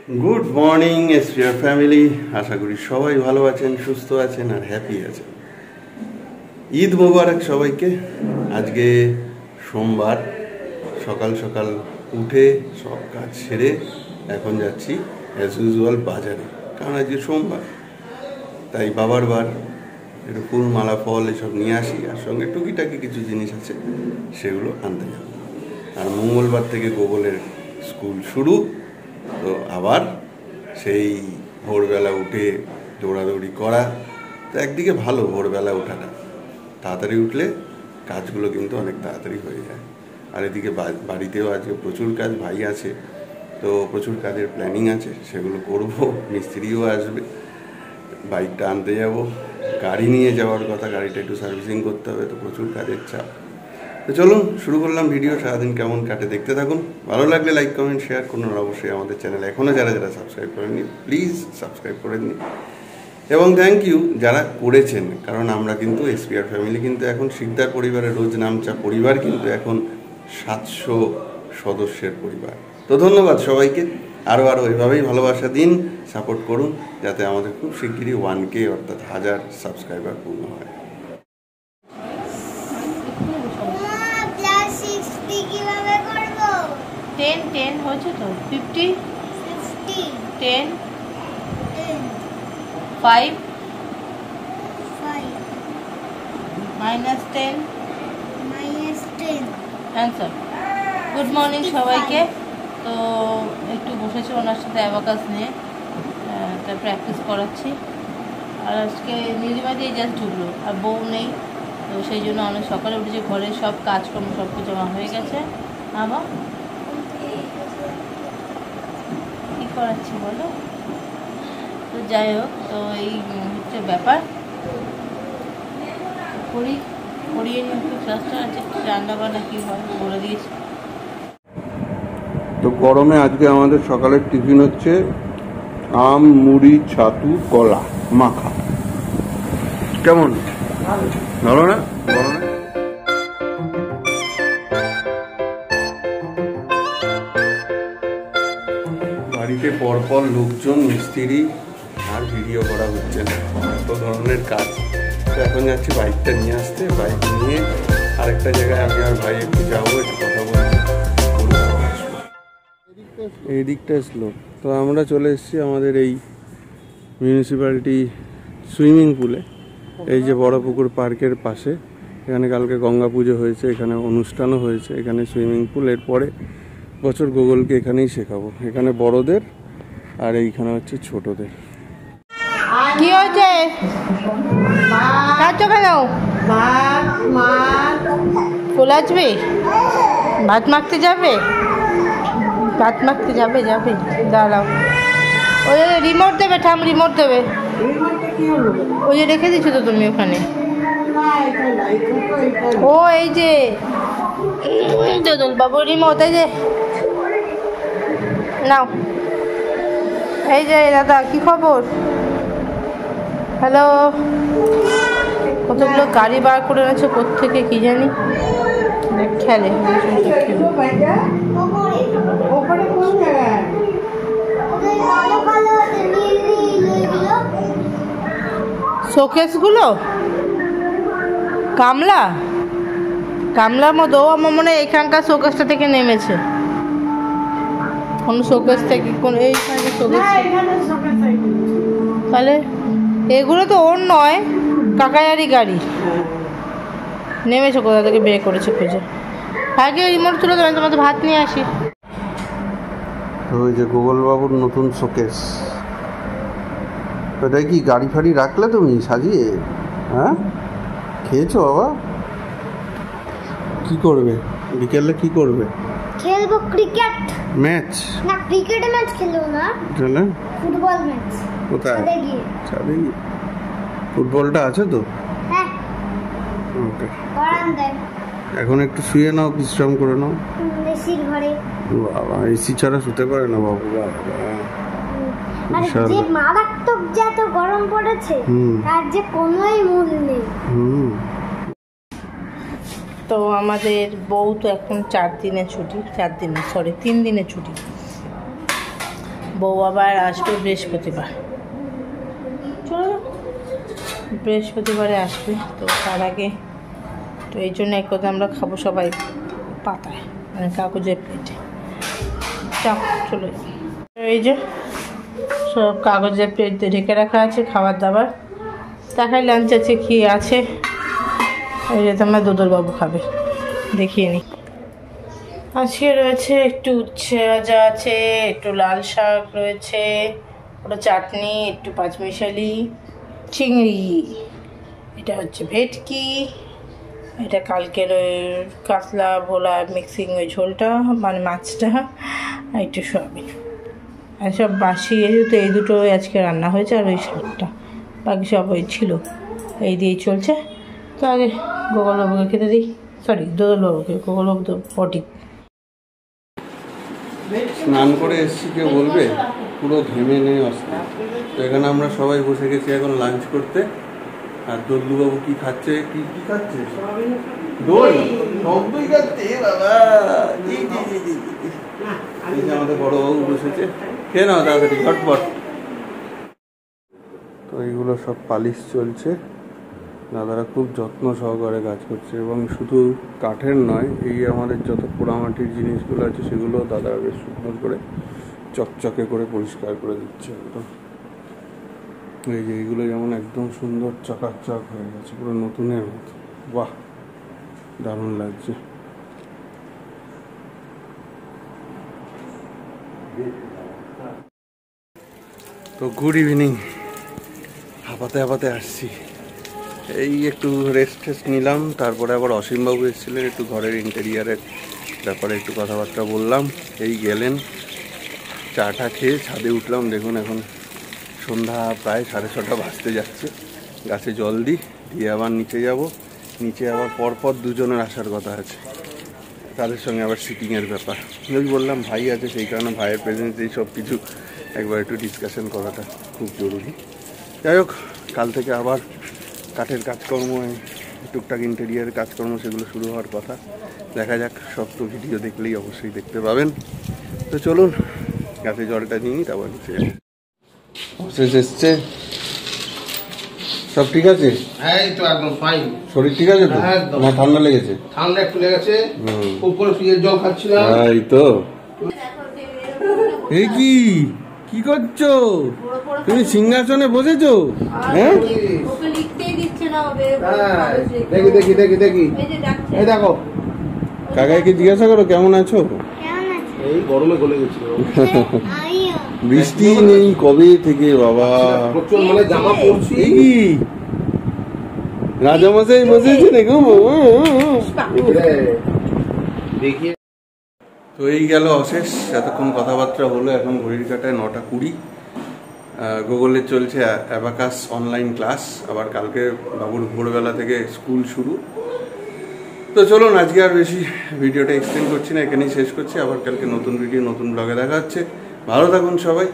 Good morning SPR family, আশা করি সবাই ভালো আছেন, সুস্থ আছেন আর হ্যাপি আছেন। ঈদ মোবারক সবাইকে। আজকে সোমবার, সকাল সকাল উঠে সব কাজ সেরে এখন যাচ্ছি অ্যাজ ইউজুয়াল বাজারে, কারণ আজকে সোমবার, তাই বাবার বার একটু ফুল মালা ফল এসব নিয়ে আসি, আর সঙ্গে টুকিটাকি কিছু জিনিস আছে সেগুলো আনতে যাব। আর মঙ্গলবার থেকে গোগলের স্কুল শুরু, তো আবার সেই ভোরবেলা উঠে দৌড়াদৌড়ি করা। তো একদিকে ভালো ভোরবেলা ওঠাটা, তাড়াতাড়ি উঠলে কাজগুলো কিন্তু অনেক তাড়াতাড়ি হয়ে যায়। আর এদিকে বাড়িতেও আজকে প্রচুর কাজ, ভাই আছে তো প্রচুর কাজের প্ল্যানিং আছে, সেগুলো করব। মিস্ত্রিও আসবে, বাইকটা আনতে যাব, গাড়ি নিয়ে যাওয়ার কথা, গাড়িটা একটু সার্ভিসিং করতে হবে, তো প্রচুর কাজের চাপ। তো চলুন শুরু করলাম ভিডিও। সারাদিন কেমন কাটে দেখতে থাকুন। ভালো লাগলে লাইক কমেন্ট শেয়ার করুন, আর অবশ্যই আমাদের চ্যানেল এখনও যারা যারা সাবস্ক্রাইব করেননি প্লিজ সাবস্ক্রাইব করে নিন, এবং থ্যাংক ইউ যারা করেছেন, কারণ আমরা কিন্তু এসপিআর ফ্যামিলি কিন্তু এখন শিকদার পরিবারের রোজ নামচা পরিবার, কিন্তু এখন 700 সদস্যের পরিবার। তো ধন্যবাদ সবাইকে, আরও এভাবেই ভালোবাসা দিন, সাপোর্ট করুন, যাতে আমাদের খুব শিগগিরই 1K অর্থাৎ 1000 সাবস্ক্রাইবার পূর্ণ হয়। 10 হচ্ছে তো 50 10 5 -10 অ্যান্সার। গুড মর্নিং সবাইকে। তো একটু বসেছি ওনার সাথে অ্যাবাকাস নিয়ে, তার প্র্যাকটিস করাচ্ছি। আর আজকে নীলিমা দিয়ে জাস্ট ঢুকলো, আর বউ নেই, তো সেই জন্য অনেক সকালে উঠেছি, ঘরের সব কাজকর্ম সব কিছু জমা হয়ে গেছে। আবার কী করাচ্ছি বলো? তো যাই হোক, তো এই হচ্ছে ব্যাপার। করিয়ে নিয়ে একটু চেষ্টা আছে, রান্না বান্না কী হয় বলে দিয়েছি। তো গরমে আজকে আমাদের সকালের টিফিন হচ্ছে আম, মুড়ি, ছাতু, কলা মাখা। কেমন? ভালো না? গরমে বাড়িতে পরপর লোকজন, মিস্ত্রি, আর ভিডিও করা হচ্ছে না, এত ধরনের কাজ। তো এখন যাচ্ছি বাইকটা নিয়ে আসতে, বাইক নিয়ে আরেকটা জায়গায় আমি আর ভাই একটু যাবো, একটু কথা বলবো। এই দিকটা আসলো, তো আমরা চলে এসেছি আমাদের এই মিউনিসিপ্যালিটি সুইমিং পুলে, এই যে বড় পুকুর পার্কের পাশে। এখানে কালকে গঙ্গা পুজো হয়েছে, এখানে অনুষ্ঠানও হয়েছে, এখানে সুইমিং পুল। এরপরে বছর গুগলকে এখানেই শেখাবো, এখানে বড়দের আর এইখানে হচ্ছে ছোটদের। কি হয়েছে? কাজ কেন? ফুল আসবে? ভাত মাখতে যাবে? ভাত মাখতে যাবে? দাঁড়াও, ওই রিমোট দেবে, ঠাম রিমোট দেবে। ওই যে রেখে দিচ্ছ তো তুমি ওখানে। ও এই যে বাবু রিমোট, এই যে নাও। এই যে দাদা, কি খবর? হ্যালো। কতগুলো গাড়ি বার করে এনেছে কোত্থেকে কি জানি, খেলে। শোকেসগুলো কামলার মতো, আমার মনে হয় এখানকার শোকেসটা থেকে নেমেছে, কোন শোকেস থেকে, কোন এইখানে শোকেস। তাহলে এগুলো তো ওর নয়, কাকায়ারি গাড়ি নেমেছে, কোথা থেকে বের করেছে খুঁজে। আগে রিমোট তুলে দেবেন, তোমাদের ভাত নিয়ে আসি। তো ওই যে গোগল বাবুর নতুন শোকেস, ওটা কি গাড়ি ফাড়ি রাখলে তুমি সাজিয়ে? হ্যাঁ, খেয়েছো বাবা? কি করবে বিকেলে? কি করবে? খেলবো ক্রিকেট ম্যাচ। না, ক্রিকেট ম্যাচ খেলবো না, চলে ফুটবল ম্যাচ। কোথায়? ছাদে গিয়ে। ফুটবলটা আছে তো? হ্যাঁ, ওকে। বারান্দায়। এখন একটু শুয়ে নাও, বিশ্রাম করে নাও এসির ঘরে। বাবা, এসি ছাড়া শুতে পারে না বাবু। আর যে মারাত্মক যত গরম পড়েছে, আর যে কোনোই মূল নেই। তো আমাদের বউ তো এখন 3 দিনের ছুটি, বউ আবার আসবে বৃহস্পতিবার, চলো বৃহস্পতিবারে আসবে। তো তার আগে তো এই জন্য এক কথা আমরা খাবো সবাই পাতায়, মানে কাগজের প্লেটে। চাপ চলে যাও। এই যে সব কাগজের প্লেট ঢেকে রাখা আছে খাবার দাবার। দেখাই লাঞ্চ আছে কি আছে। এই যে তোমার দুদলবাবু খাবে, দেখিয়ে নি। আজকে রয়েছে একটু উচ্ছে ভাজা আছে, একটু লাল শাক রয়েছে, ওটা চাটনি, একটু পাঁচমিশালি, চিংড়ি, এটা হচ্ছে ভেটকি, এটা কালকের ওই কাতলা ভোলা মিক্সিং ওই ঝোলটা মানে মাছটা, আর একটু সয়াবিন। আর সব বাসি তো এই দুটো আজকে রান্না হয়েছে, আর ওই শাকটা, বাকি সব ওই ছিল। এই দিয়েই চলছে। তো আগে গোপালবাবুকে খেতে দিই, সরি দোদলবাবুকে, গোপালবাবু তো পটি। স্নান করে এসছি, কেউ বলবে পুরো ঘেমে নেই অস্থির। তো এখানে আমরা সবাই বসে গেছি এখন লাঞ্চ করতে। আর দোদলুবাবু কি খাচ্ছে, কি কি খাচ্ছে? দই, টক দই খাচ্ছে বাবা। এই যে আমাদের বড়বাবু বসেছে, খেয়ে নাও তাড়াতাড়ি ঝটপট। তো এইগুলো সব পালিশ চলছে, দাদারা খুব যত্ন সহকারে কাজ করছে। এবং শুধু কাঠের নয়, এই আমাদের যত পোড়ামাটির জিনিসগুলো আছে সেগুলো দাদারা বেশ সুন্দর করে চকচকে করে পরিষ্কার করে দিচ্ছে একদম। এই যে এইগুলো যেমন একদম সুন্দর চকাচক হয়ে গেছে, পুরো নতুনের মতো। বাহ, দারুণ লাগছে। তো গুড ইভিনিং। হাঁপাতে হাঁপাতে আসছি, এই একটু রেস্ট টেস্ট নিলাম। তারপরে আবার অসীমবাবু এসেছিলেন, একটু ঘরের ইন্টেরিয়ারের ব্যাপারে একটু কথাবার্তা বললাম। এই গেলেন, চাটা খেয়ে ছাদে উঠলাম। দেখুন এখন সন্ধ্যা প্রায় 6:30 বাজতে যাচ্ছে। গাছে জল দিয়ে আবার নিচে যাব। নিচে আবার পরপর দুজনের আসার কথা আছে, তাদের সঙ্গে আবার সিটিংয়ের ব্যাপার। ওই বললাম ভাই আছে, সেই কারণে ভাইয়ের প্রেজেন্সেই সব কিছু একবার একটু ডিসকাশন করাটা খুব জরুরি। যাই হোক, কাল থেকে আবার কাঠের কাজকর্ম, টুকটাক ইন্টেরিয়ারের কাজকর্ম সেগুলো শুরু হওয়ার কথা। দেখা যাক, সব তো ভিডিও দেখলেই অবশ্যই দেখতে পাবেন। তো চলুন গাছে জলটা নিয়ে নিই, তারপর নিচে যাবো। অবশেষ এসছে, সব ঠিক আছে? হ্যাঁ, এই তো একদম ফাইন। শরীর ঠিক আছে তো? তোমার ঠান্ডা লেগেছে? ঠান্ডা একটু লেগেছে, খুব করে ফ্রিজের জল খাচ্ছিলাম। এই তো। এই কি কি করছো তুমি? সিংহাসনে বসেছো? হ্যাঁ, ওকে লিখতেই দিচ্ছে না, হবে দেখি দেখি দেখি দেখি, এই দেখো। কাকাকে জিজ্ঞাসা করো কেমন আছো। এই গরমে গলে গেছি। বৃষ্টি নেই কবে থেকে বাবা, প্রচুর মানে জামা পরছি। রাজামশাই বসেছে নাকি? দেখি। তো এই গেল অশেষ, এতক্ষণ কথাবার্তা হলো। এখন ঘড়ির কাটায় 9:20। গুগলে চলছে অ্যাবাকাস অনলাইন ক্লাস। আবার কালকে বাবুর ভোরবেলা থেকে স্কুল শুরু। তো চলুন, আজকে আর বেশি ভিডিওটা এক্সটেন্ড করছি না, এখানেই শেষ করছি। আবার কালকে নতুন ভিডিও নতুন ব্লগে দেখা হচ্ছে। ভালো থাকুন সবাই।